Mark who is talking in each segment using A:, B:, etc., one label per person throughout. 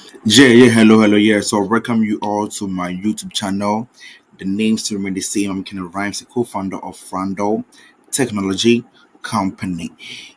A: Hello, yeah. So, welcome you all to my YouTube channel. The name still remain the same. I'm Ken Rhymes, the co-founder of Rundel Technology Company.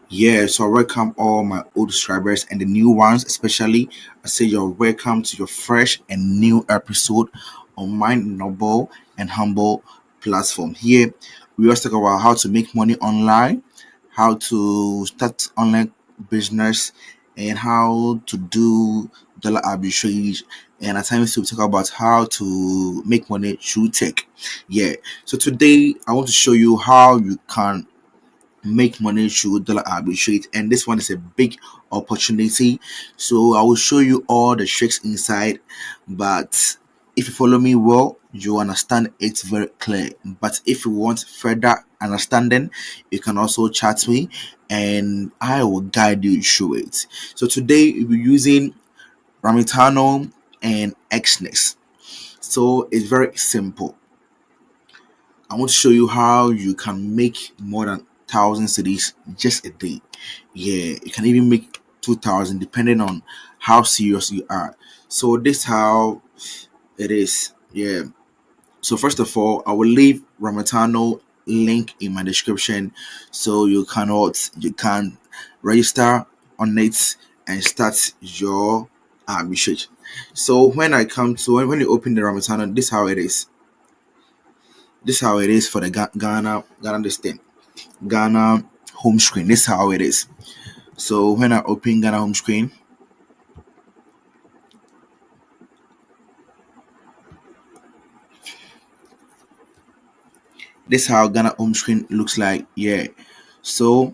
A: Yeah, so I welcome all my old subscribers and the new ones, especially. I say you're welcome to your fresh and new episode on my noble and humble platform. Here, we always talk about how to make money online, how to start online business, and how to do dollar arbitrage. And at times we talk about how to make money through tech. Yeah. So today I want to show you how you can make money through dollar arbitrage, and this one is a big opportunity. So I will show you all the tricks inside, but if you follow me well, you understand it's very clear. But if you want further understanding, you can also chat me and I will guide you through it. So today we'll be using Ritano and Exness. So it's very simple. I want to show you how you can make more than 1000 cedis just a day. Yeah, you can even make 2000 depending on how serious you are. So this how it is. Yeah. So first of all, I will leave Ramatano link in my description so you can register on it and start your research. So when I come to when you open the Ramatano, this how it is. This is how it is for the Ghana this thing. Ghana home screen. This is how it is. So when I open Ghana home screen, this is how Ghana home screen looks like. Yeah. So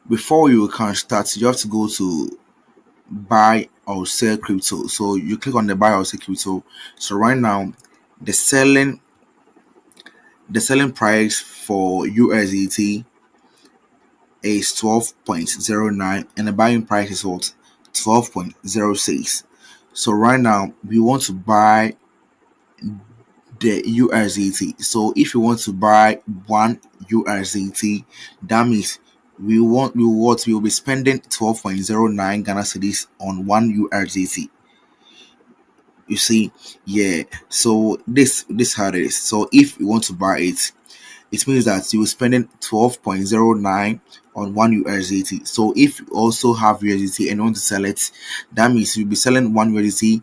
A: before you can start, you have to go to buy or sell crypto. So you click on the buy or sell crypto. So right now, the selling the selling price for USDT is 12.09 and the buying price is what 12.06. So right now we want to buy the USDT. So if you want to buy one USDT, that means we will be spending 12.09 Ghana cedis on one USDT. You see, yeah. So this how it is. So if you want to buy it, it means that you will spending 12.09 on one USDT. So if you also have USDT and you want to sell it, that means you'll be selling one USDT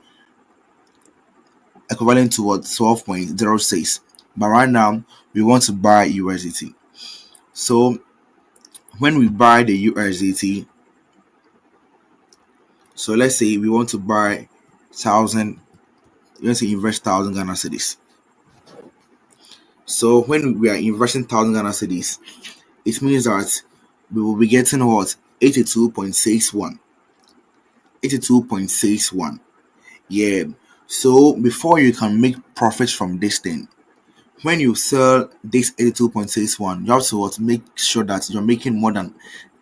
A: equivalent to what 12.06. But right now we want to buy USDT. So when we buy the USDT, so let's say we want to buy thousand, we want to invest 1000 Ghana cedis. So when we are investing 1000 Ghana cedis, it means that we will be getting what 82.61. 82.61. Yeah. So before you can make profits from this thing, when you sell this 82.61, you have to what, make sure that you're making more than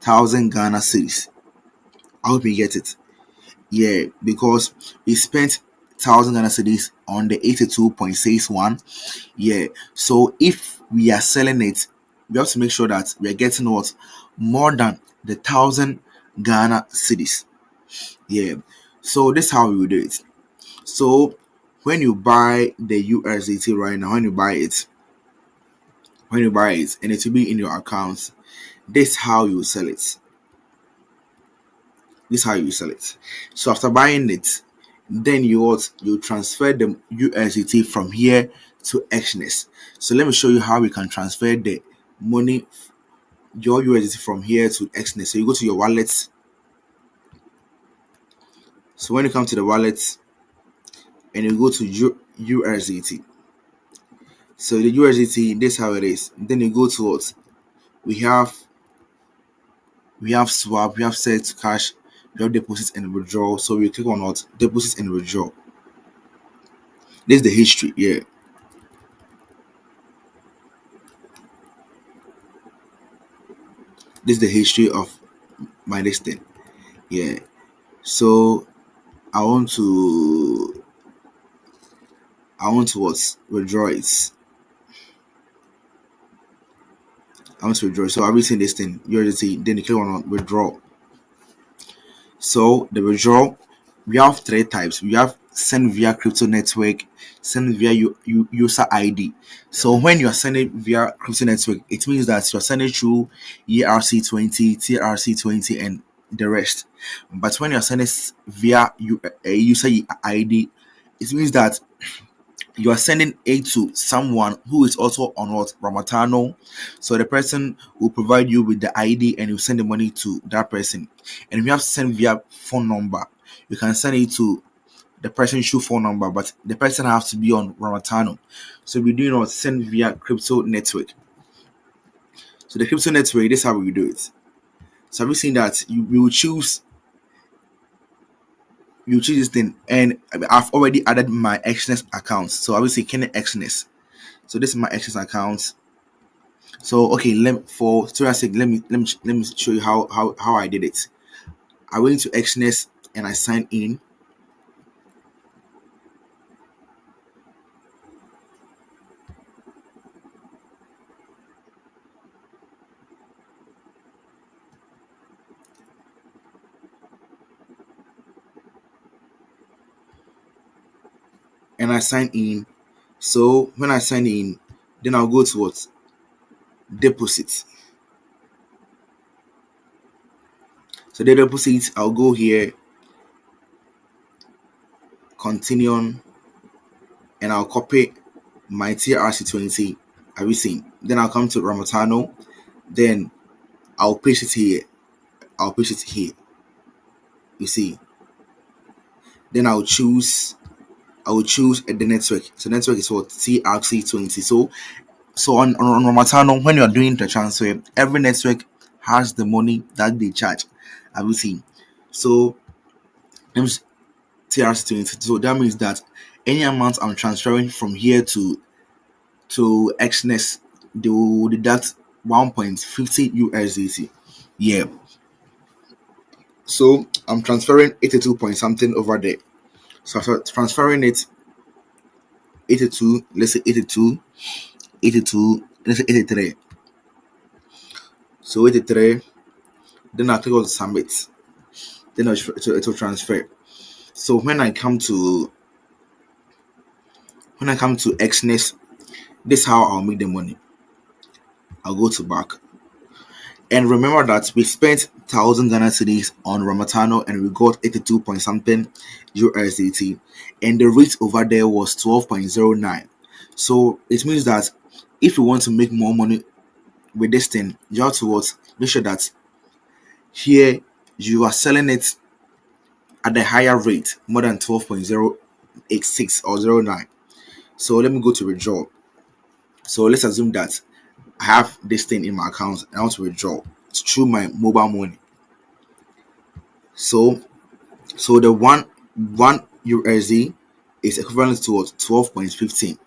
A: 1000 Ghana cedis. I hope you get it. Yeah, because we spent 1000 Ghana cedis on the 82.61. Yeah. So if we are selling it, we have to make sure that we are getting what more than the 1000 Ghana cedis. Yeah. So this is how we will do it. So when you buy the USDT right now, when you buy it and it will be in your account, this is how you sell it. This is how you sell it. So after buying it, then you transfer the USDT from here to Exness. So let me show you how we can transfer the money, your USDT from here to Exness. So you go to your wallet. So when you come to the wallet and you go to USDT, so the USDT, this is how it is. Then you go to what we have. We have swap, we have set to cash, we have deposit and withdraw. So we click on what deposit and withdraw. This is the history. Yeah, this is the history of my listing. Yeah. So I want to what withdraw it. I want to withdraw. So everything this thing USDT. Then you click on withdraw. So the withdraw, we have three types. We have send via crypto network, send via user ID. So when you are sending via crypto network, it means that you are sending through ERC20, TRC20, and the rest. But when you are sending via a user ID, it means that you are sending it to someone who is also on what Ramatano. So the person will provide you with the ID and you send the money to that person. And if you have to send via phone number, you can send it to the person's true phone number, but the person has to be on Ramatano. So we do not send via crypto network. So the crypto network, this is how we do it. So have you seen that you will choose this thing, and I've already added my Exness account. So I will say Kenny Exness. So this is my Exness account. So okay, for tutorial's sake, let me show you how I did it. I went to Exness and I signed in. And I sign in. So when I sign in, then I'll go to what? Deposit. So the deposit, I'll go here, continue on, and I'll copy my TRC20. Have you seen? Then I'll come to Ramatano, then I'll paste it here. I'll paste it here. You see. Then I will choose the network. So network is what? TRC20. So on Ramatano, when you're doing the transfer, every network has the money that they charge. Have you seen? So TRC20. So that means that any amount I'm transferring from here to Exness, they will deduct 1.50 USDT. Yeah. So I'm transferring 82 point something over there. So after transferring it 82, let's say 82, let's say 83. So 83, then I'll click on submit. Then it will transfer. So when I come to Exness, this is how I'll make the money. I'll go to back. And remember that we spent 1000 Ghana cedis on Ramatano and we got 82 point something USDT. And the rate over there was 12.09. So it means that if you want to make more money with this thing, you have to what? Make sure that here you are selling it at the higher rate, more than 12.086 or 09. So let me go to withdraw. So let's assume that I have this thing in my account and I want to withdraw. It's through my mobile money. So the one USD is equivalent to what? 12.15.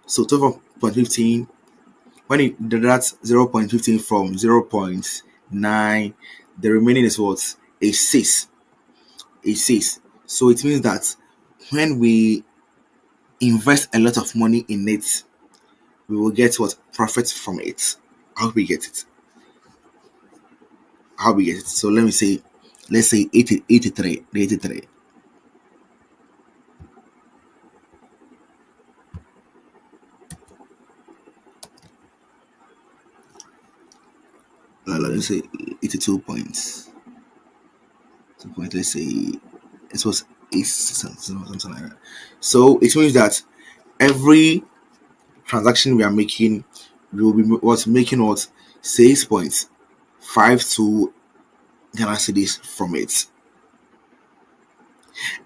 A: So 12.15, when it deducts 0.15 from 0.9, the remaining is what? A 6. A 6. So it means that when we invest a lot of money in it, we will get what? Profit from it. How we get it? How we get it? So let's say 83, the 83. Let's say 82 points. 2 point, let's say it was 8, something like that. So it means that every transaction we are making, we will be making what? 6.52 Ghana cedis from it.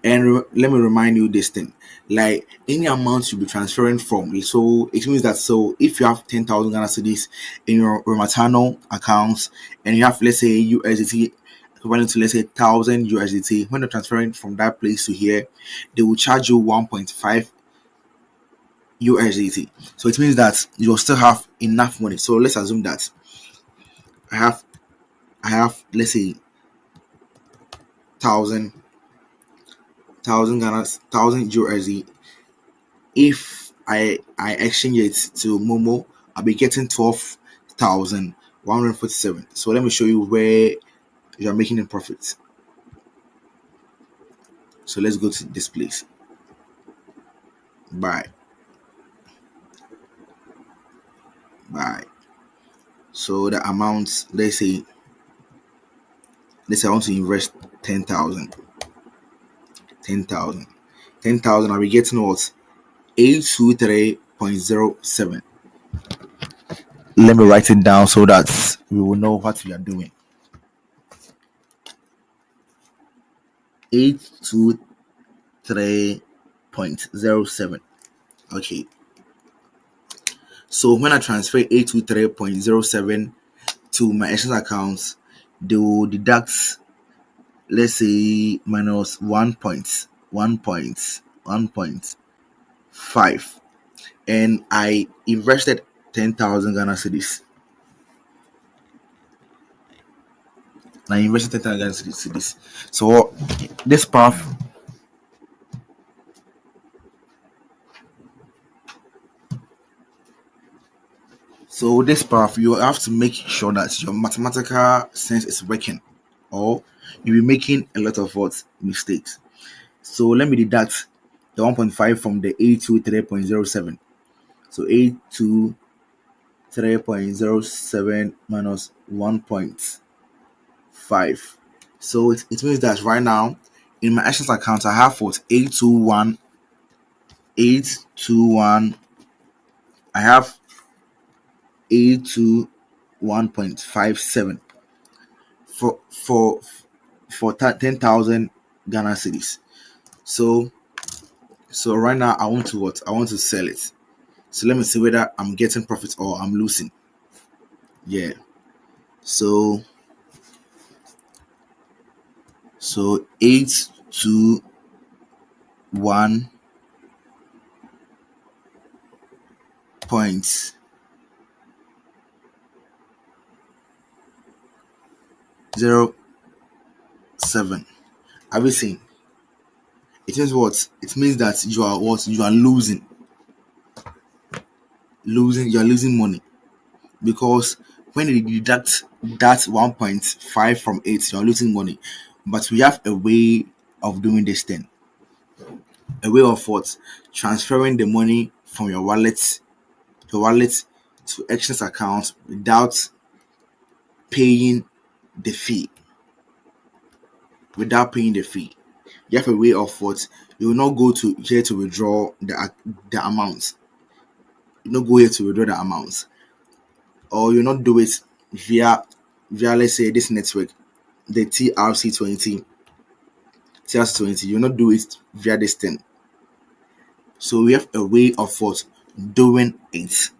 A: And let me remind you this thing, like any amount you'll be transferring from, so it means that, so if you have 10,000 Ghana cedis in your Rematano account and you have, let's say, USDT equivalent to, let's say, 1,000 USDT, when you're transferring from that place to here, they will charge you 1.5 USDT. So it means that you'll still have enough money. So let's assume that I have let's say 1,000 USD. If I exchange it to Momo, I'll be getting 12,147. So let me show you where you're making a profit. So let's go to this place. Buy. So the amount, let's say I want to invest 10,000. 10,000. 10,000, I'll be getting what? 823.07. Let me write it down so that we will know what we are doing. 823.07. Okay. So when I transfer 823.07 to my Exness account, they will deduct, let's say, minus 1.5, and I invested 10,000 Ghana cedis. I invested 10,000 Ghana cedis. So this path. So this path, you have to make sure that your mathematical sense is working, or you'll be making a lot of mistakes. So let me deduct the 1.5 from the 823.07. So 823.07 minus 1.5. So it means that right now in my Exness account I have what? 821. I have 821.57 for 10,000 Ghana cedis. So right now I want to what? I want to sell it. So let me see whether I'm getting profit or I'm losing. Yeah. So 821.07. Have you seen? It means what? It means that you are what? You are losing. You are losing money, because when you deduct that 1.5 from 8, you are losing money. But we have a way of doing this thing. A way of what? Transferring the money from your wallet to Exness account without paying the fee. You have a way of what? You will not go to here to withdraw the amount. You not go here to withdraw the amounts, or you not do it via let's say this network, the TRC20. You not do it via this thing. So we have a way of what? Doing it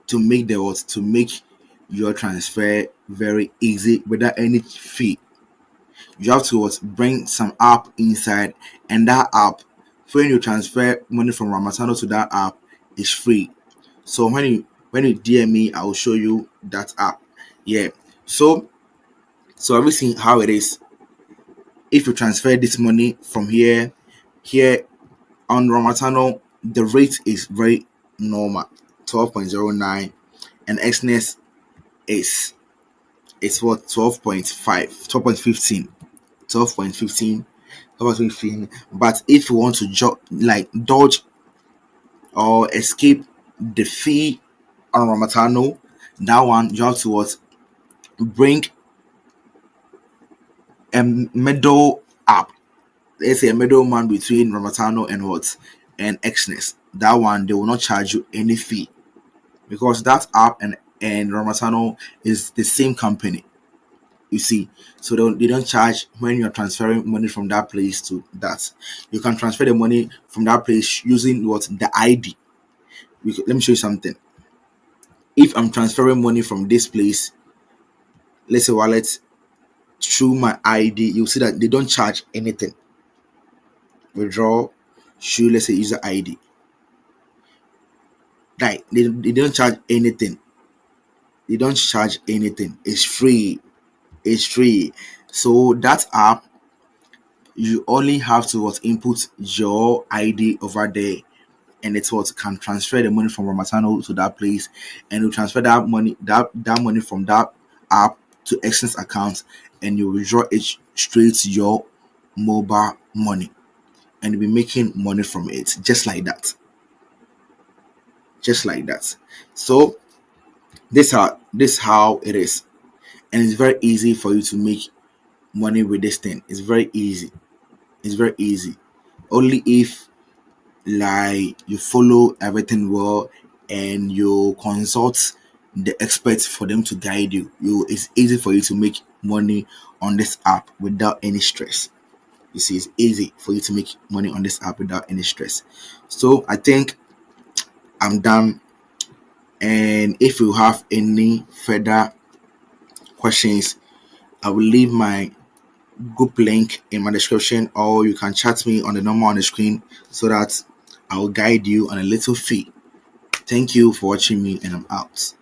A: to make your transfer very easy without any fee. You have to what? Bring some app inside, and that app, when you transfer money from Ramatano to that app, is free. So when you DM me, I will show you that app. Yeah. So have you seen how it is? If you transfer this money from here on Ramatano, the rate is very normal, 12.09, and Exness is what? 12.5, 12.15, 12.15, 12.15. But if you want to dodge or escape the fee on Ramatano, that one you have to what? Bring a middle app. Let's say a middleman between Ramatano and Exness. That one, they will not charge you any fee, because that app and Ramatano is the same company. You see, so they don't charge when you're transferring money from that place to that. You can transfer the money from that place using the ID. Let me show you something. If I'm transferring money from this place, let's say wallet, through my ID, you'll see that they don't charge anything. Withdraw, show, let's say, user ID. Right, they don't charge anything. It's free. So that app, you only have to input your ID over there, and it's can transfer the money from Ramatano to that place, and you transfer that money from that app to Exness account, and you withdraw it straight to your mobile money. and you'll be making money from it, just like that. Just like that. So this how it is. And it's very easy for you to make money with this thing. It's very easy. It's very easy. Only if like you follow everything well and you consult the experts for them to guide you. It's easy for you to make money on this app without any stress. You see, it's easy for you to make money on this app without any stress. So I think I'm done. And if you have any further questions, I will leave my group link in my description, or you can chat me on the number on the screen so that I will guide you on a little fee. Thank you for watching me, and I'm out.